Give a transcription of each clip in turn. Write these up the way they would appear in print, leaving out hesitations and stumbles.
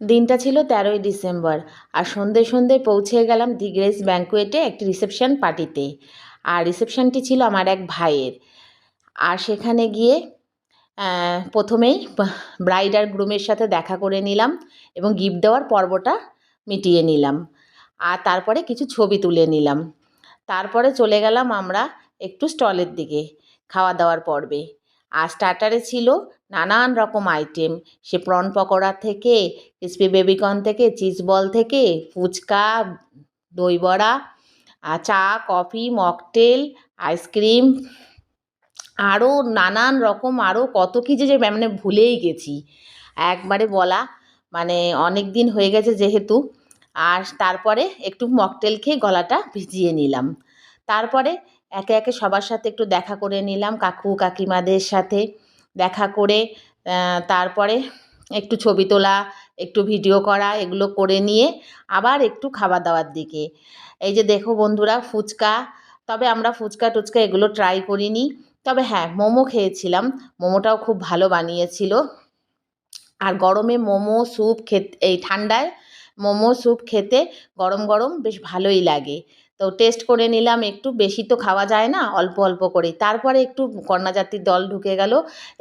দিনটা ছিল 13ই ডিসেম্বর। আর সন্ধ্যে সন্ধ্যে পৌঁছে গেলাম দি গ্রেস ব্যাঙ্কোয়েটে একটি রিসেপশন পার্টিতে। আর রিসেপশনটি ছিল আমার এক ভাইয়ের। আর সেখানে গিয়ে প্রথমেই ব্রাইড আর গ্রুমের সাথে দেখা করে নিলাম এবং গিফট দেওয়ার পর্বটা মিটিয়ে নিলাম। আর তারপরে কিছু ছবি তুলে নিলাম। তারপরে চলে গেলাম আমরা একটু স্টলের দিকে খাওয়া দাওয়ার পর্বে। আর স্টার্টারে ছিল নানান রকম আইটেম, সে প্রন পকোড়া থেকে, ক্রিসপি বেবিকর্ন থেকে, চিজ বল থেকে, ফুচকা, দই বড়া, চা, কফি, মকটেল, আইসক্রিম, আরও নানান রকম আরও কত কী যে মানে ভুলেই গেছি একবারে বলা, মানে অনেক দিন হয়ে গেছে যেহেতু। আর তারপরে একটু মকটেল খেয়ে গলাটা ভিজিয়ে নিলাম। তারপরে একে একে সবার সাথে একটু দেখা করে নিলাম, কাকু কাকিমাদের সাথে দেখা করে তারপরে একটু ছবি তোলা, একটু ভিডিও করা, এগুলো করে নিয়ে আবার একটু খাওয়া দাওয়ার দিকে। এই যে দেখো বন্ধুরা, ফুচকা, তবে আমরা ফুচকা টুচকা এগুলো ট্রাই করিনি। তবে হ্যাঁ, মোমো খেয়েছিলাম, মোমোটাও খুব ভালো বানিয়েছিল। আর গরমে মোমো স্যুপ খেতে, এই ঠান্ডায় মোমো স্যুপ খেতে গরম গরম বেশ ভালোই লাগে। তো টেস্ট করে নিলাম একটু, বেশি তো খাওয়া যায় না, অল্প অল্প করেই। তারপরে একটু কন্যাযাত্রীর দল ঢুকে গেল,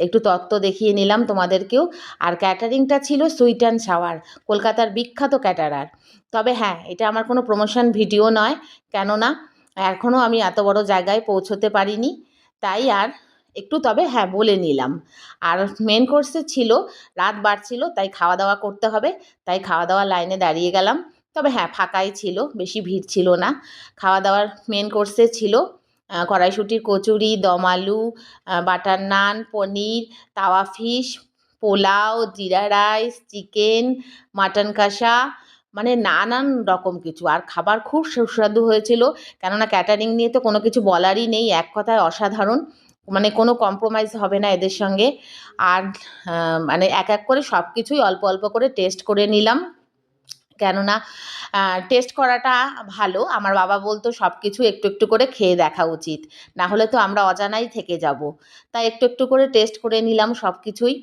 একটু তত্ত্ব দেখিয়ে নিলাম তোমাদেরকেও। আর ক্যাটারিংটা ছিল সুইট অ্যান্ড সাওয়ার, কলকাতার বিখ্যাত ক্যাটারার। তবে হ্যাঁ, এটা আমার কোনো প্রমোশন ভিডিও নয়, কেননা এখনও আমি এত বড় জায়গায় পৌঁছতে পারিনি, তাই আর একটু তবে হ্যাঁ বলে নিলাম। আর মেন কোর্সে ছিল, রাত বাড়ছিল তাই খাওয়া দাওয়া করতে হবে, তাই খাওয়া দাওয়ার লাইনে দাঁড়িয়ে গেলাম। তবে হ্যাঁ, ফাঁকাই ছিল, বেশি ভিড় ছিল না। খাওয়া দাওয়ার মেন কোর্সে ছিল কড়াইশুঁটির কচুরি, দম আলু, বাটার নান, পনির, তাওয়া ফিশ, পোলাও, জিরা রাইস, চিকেন, মাটন কষা, মানে নানান রকম কিছু। আর খাবার খুব সুস্বাদু হয়েছিল, কেননা ক্যাটারিং নিয়ে তো কোনো কিছু বলারই নেই, এক কথায় অসাধারণ, মানে কোনো কম্প্রোমাইজ হবে না এদের সঙ্গে। আর মানে এক এক করে সব কিছুই অল্প অল্প করে টেস্ট করে নিলাম, কেননা টেস্ট করাটা ভালো। আমার বাবা বলতো সব কিছু একটু একটু করে খেয়ে দেখা উচিত, না হলে তো আমরা অজানাই থেকে যাব। তাই একটু একটু করে টেস্ট করে নিলাম সব কিছুই।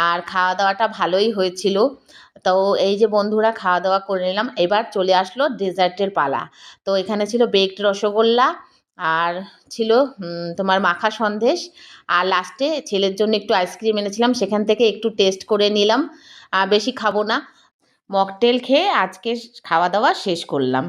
আর খাওয়া দাওয়াটা ভালোই হয়েছিল। তো এই যে বন্ধুরা, খাওয়া দাওয়া করে নিলাম, এবার চলে আসলো ডেজার্টের পালা। তো এখানে ছিল বেকড রসগোল্লা, আর ছিল তোমার মাখা সন্দেশ, আর লাস্টে ছেলের জন্য একটু আইসক্রিম এনেছিলাম, সেখান থেকে একটু টেস্ট করে নিলাম। বেশি খাবো না, মকটেল খেয়ে আজকে খাওয়া দাওয়া শেষ করলাম।